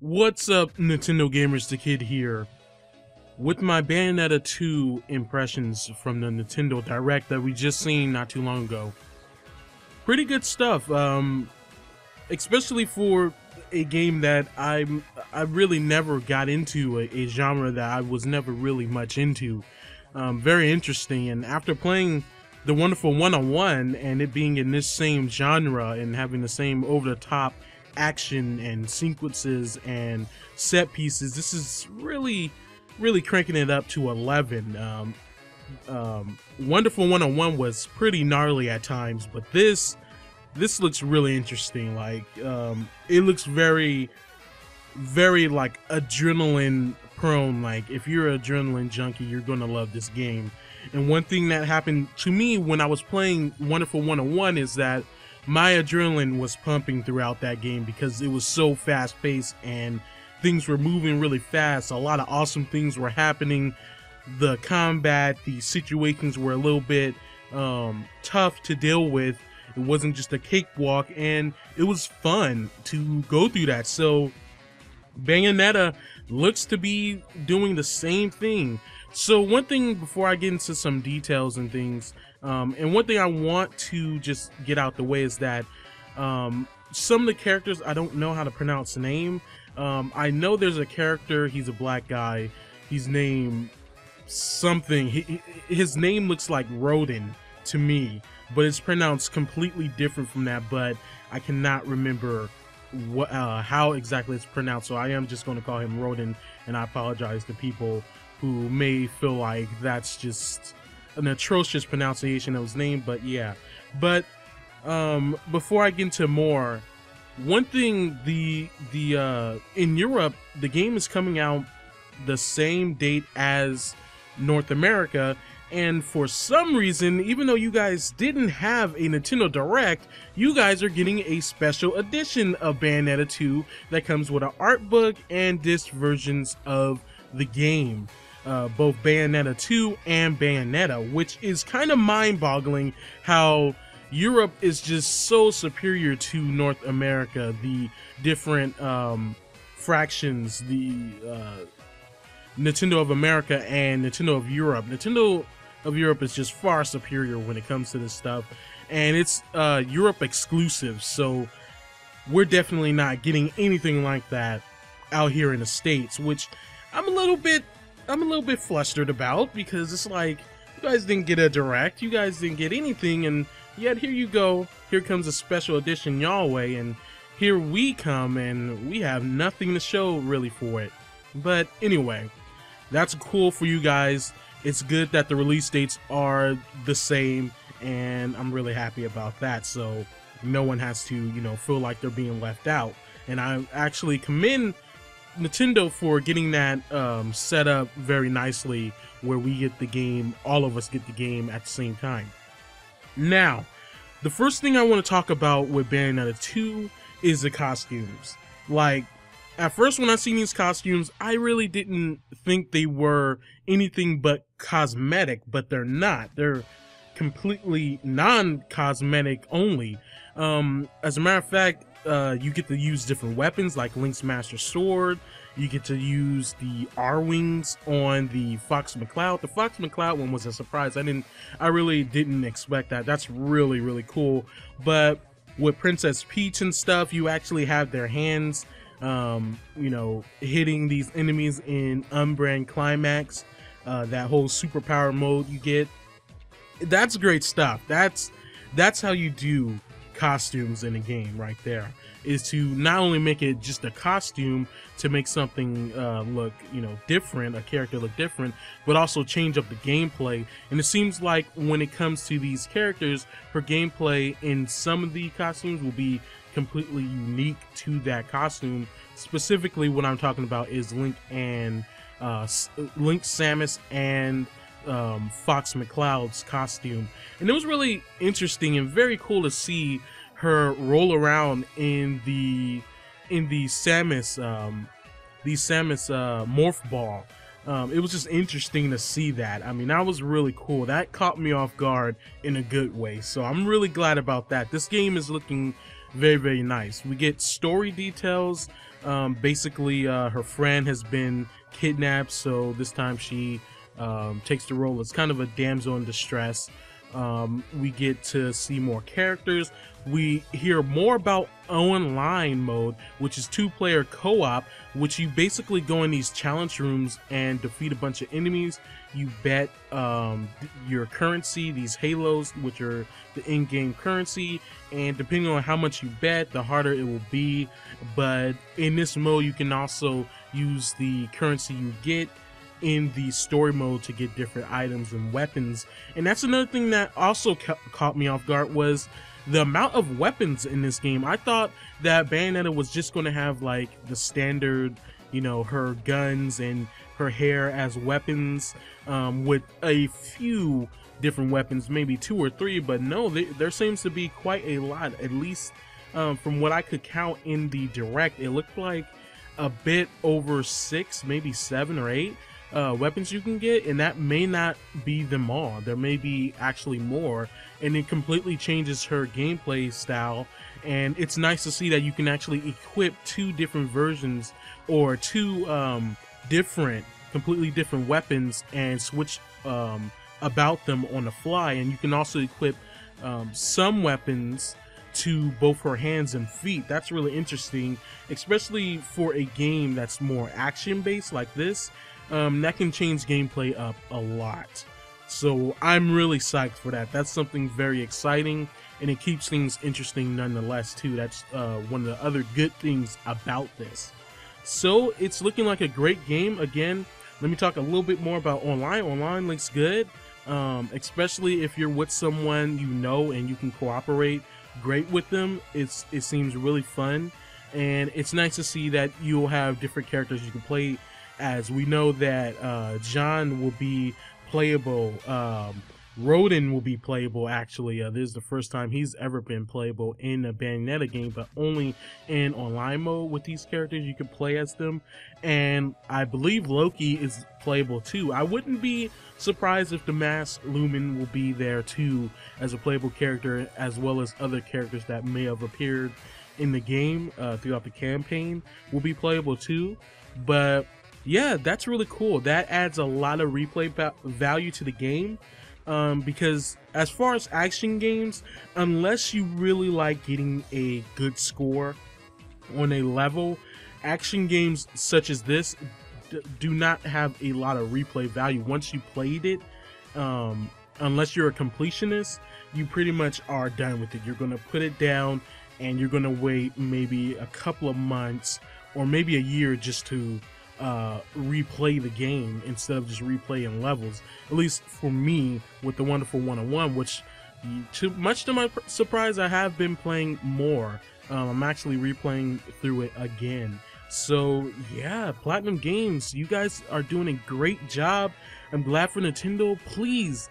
What's up, Nintendo gamers? The Kid here with my Bayonetta 2 impressions from the Nintendo Direct that we just seen not too long ago. Pretty good stuff, especially for a game that I really never got into, a genre that I was never really much into. Very interesting, and after playing the wonderful 101 and it being in this same genre and having the same over-the-top action and sequences and set pieces, this is really cranking it up to 11. Wonderful 101 was pretty gnarly at times, but this looks really interesting. Like it looks very like adrenaline prone. Like if you're an adrenaline junkie, you're gonna love this game. And one thing that happened to me when I was playing Wonderful 101 is that my adrenaline was pumping throughout that game because it was so fast paced and things were moving really fast. A lot of awesome things were happening. The combat, the situations were a little bit tough to deal with. It wasn't just a cakewalk, and it was fun to go through that. So Bayonetta looks to be doing the same thing. So one thing before I get into some details and things, and one thing I want to just get out the way is that some of the characters, I don't know how to pronounce the name. I know there's a character, he's a black guy, he's named something, his name looks like Rodin to me, but it's pronounced completely different from that, but I cannot remember what how exactly it's pronounced, so I am just going to call him Rodin, and I apologize to people who may feel like that's just an atrocious pronunciation of his name, but yeah. But before I get into more, one thing, in Europe, the game is coming out the same date as North America, and for some reason, even though you guys didn't have a Nintendo Direct, you guys are getting a special edition of Bayonetta 2 that comes with an art book and disc versions of the game. Both Bayonetta 2 and Bayonetta, which is kind of mind-boggling how Europe is just so superior to North America. The different fractions, the Nintendo of America and Nintendo of Europe. Nintendo of Europe is just far superior when it comes to this stuff, and it's Europe exclusive, so we're definitely not getting anything like that out here in the States, which I'm a little bit flustered about, because it's like, you guys didn't get a Direct, you guys didn't get anything, and yet here you go, here comes a special edition y'all way, and here we come and we have nothing to show really for it. But anyway, that's cool for you guys. It's good that the release dates are the same, and I'm really happy about that, so no one has to, you know, feel like they're being left out. And I actually commend Nintendo for getting that set up very nicely, where we get the game, all of us get the game at the same time. Now, the first thing I want to talk about with Bayonetta 2 is the costumes. Like, at first when I seen these costumes, I really didn't think they were anything but cosmetic, but they're not. They're completely non-cosmetic only. As a matter of fact, you get to use different weapons like Link's Master Sword. You get to use the R-Wings on the Fox McCloud. The Fox McCloud one was a surprise. I really didn't expect that. That's really cool. But with Princess Peach and stuff, you actually have their hands, you know, hitting these enemies in Unbrand Climax. That whole superpower mode you get. That's great stuff. That's how you do costumes in a game right there, is to not only make it just a costume to make something look, you know, different, a character look different, but also change up the gameplay. And it seems like when it comes to these characters, her gameplay in some of the costumes will be completely unique to that costume. Specifically what I'm talking about is Link, Samus, and Fox McCloud's costume. And it was really interesting and very cool to see her roll around in the Samus morph ball. It was just interesting to see that. I mean, that was really cool. That caught me off guard in a good way, so I'm really glad about that. This game is looking very nice. We get story details Basically, her friend has been kidnapped, so this time she takes the role as kind of a damsel in distress. We get to see more characters. We hear more about online mode, which is 2-player co-op, which you basically go in these challenge rooms and defeat a bunch of enemies. You bet your currency, these halos, which are the in-game currency, and depending on how much you bet, the harder it will be. But in this mode, you can also use the currency you get in the story mode to get different items and weapons. And that's another thing that also caught me off guard, was the amount of weapons in this game. I thought that Bayonetta was just going to have like the standard, you know, her guns and her hair as weapons, with a few different weapons, maybe 2 or 3, but no, there seems to be quite a lot. At least from what I could count in the direct, it looked like a bit over 6, maybe 7 or 8 weapons you can get, and that may not be them all. There may be actually more, and it completely changes her gameplay style. And it's nice to see that you can actually equip 2 different versions, or 2 completely different weapons, and switch about them on the fly. And you can also equip some weapons to both her hands and feet. That's really interesting, especially for a game that's more action based like this. That can change gameplay up a lot. So I'm really psyched for that. That's something very exciting, and it keeps things interesting nonetheless too. That's one of the other good things about this. So it's looking like a great game. Again, let me talk a little bit more about online. Online looks good, especially if you're with someone you know and you can cooperate great with them. It seems really fun, and it's nice to see that you'll have different characters you can play as. We know that John will be playable, Roden will be playable. Actually, this is the first time he's ever been playable in a Bayonetta game, but only in online mode. With these characters, you can play as them, and I believe Loki is playable too. I wouldn't be surprised if the Masked Lumen will be there too as a playable character, as well as other characters that may have appeared in the game throughout the campaign will be playable too. But yeah, that's really cool. That adds a lot of replay value to the game. Because as far as action games, unless you really like getting a good score on a level, action games such as this do not have a lot of replay value. Once you played it, unless you're a completionist, you pretty much are done with it. You're going to put it down, and you're going to wait maybe a couple of months or maybe a year just to replay the game instead of just replaying levels. At least for me, with the Wonderful 101, which much to my surprise, I have been playing more. I'm actually replaying through it again. So yeah, Platinum Games, you guys are doing a great job. I'm glad for Nintendo. Please,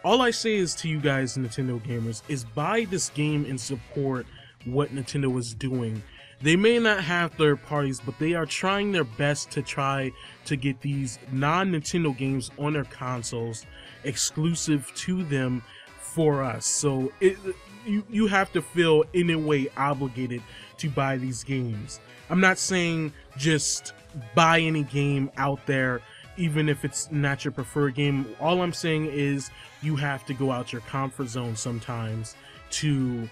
all I say is to you guys, Nintendo gamers, is buy this game and support what Nintendo is doing. They may not have third parties, but they are trying their best to try to get these non-Nintendo games on their consoles exclusive to them for us. So you have to feel in a way obligated to buy these games. I'm not saying just buy any game out there, even if it's not your preferred game. All I'm saying is you have to go out your comfort zone sometimes to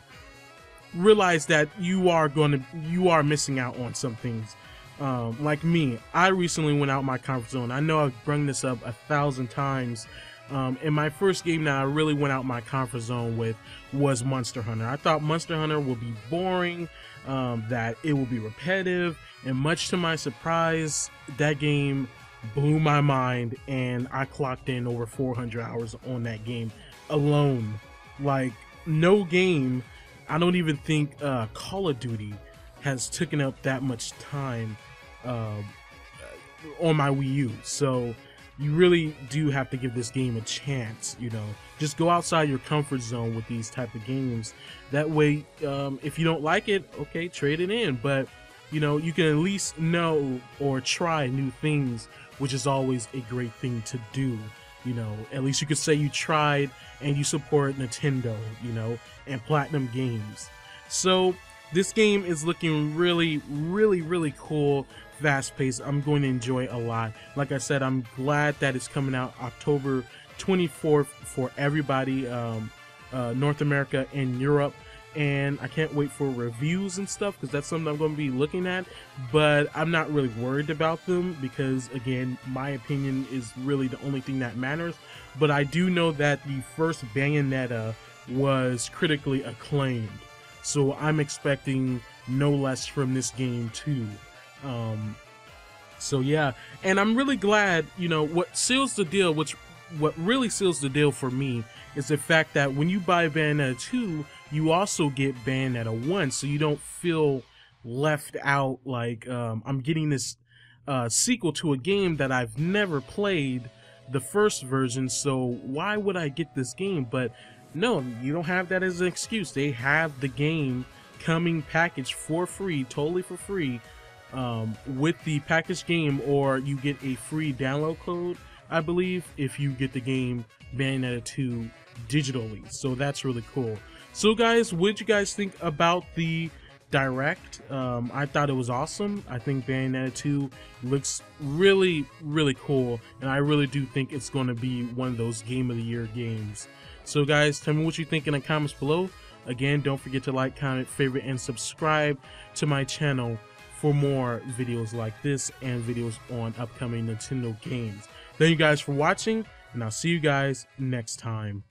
realize that you are missing out on some things. Like me, I recently went out my comfort zone. I know I've brought this up 1,000 times. And my first game that I really went out my comfort zone with was Monster Hunter. I thought Monster Hunter would be boring, that it would be repetitive, and much to my surprise, that game blew my mind, and I clocked in over 400 hours on that game alone. Like, no game, I don't even think Call of Duty has taken up that much time on my Wii U. So you really do have to give this game a chance. You know, just go outside your comfort zone with these type of games. That way, if you don't like it, okay, trade it in. But you know, you can at least know or try new things, which is always a great thing to do. You know, at least you could say you tried and you support Nintendo, you know, and Platinum Games. So this game is looking really cool, fast paced. I'm going to enjoy a lot. Like I said, I'm glad that it's coming out October 24th for everybody, North America and Europe. And I can't wait for reviews and stuff, because that's something I'm going to be looking at. But I'm not really worried about them, because again, my opinion is really the only thing that matters. But I do know that the first Bayonetta was critically acclaimed, so I'm expecting no less from this game too. So yeah, and I'm really glad, you know, what seals the deal, what really seals the deal for me is the fact that when you buy Bayonetta 2, you also get Bayonetta 1, so you don't feel left out, like I'm getting this sequel to a game that I've never played the first version, so why would I get this game? But no, you don't have that as an excuse. They have the game coming packaged for free, totally for free, with the packaged game, or you get a free download code, I believe, if you get the game Bayonetta 2 digitally. So that's really cool. So guys, what did you guys think about the Direct? I thought it was awesome. I think Bayonetta 2 looks really cool, and I really do think it's going to be one of those Game of the Year games. So guys, tell me what you think in the comments below. Again, don't forget to like, comment, favorite, and subscribe to my channel for more videos like this and videos on upcoming Nintendo games. Thank you guys for watching, and I'll see you guys next time.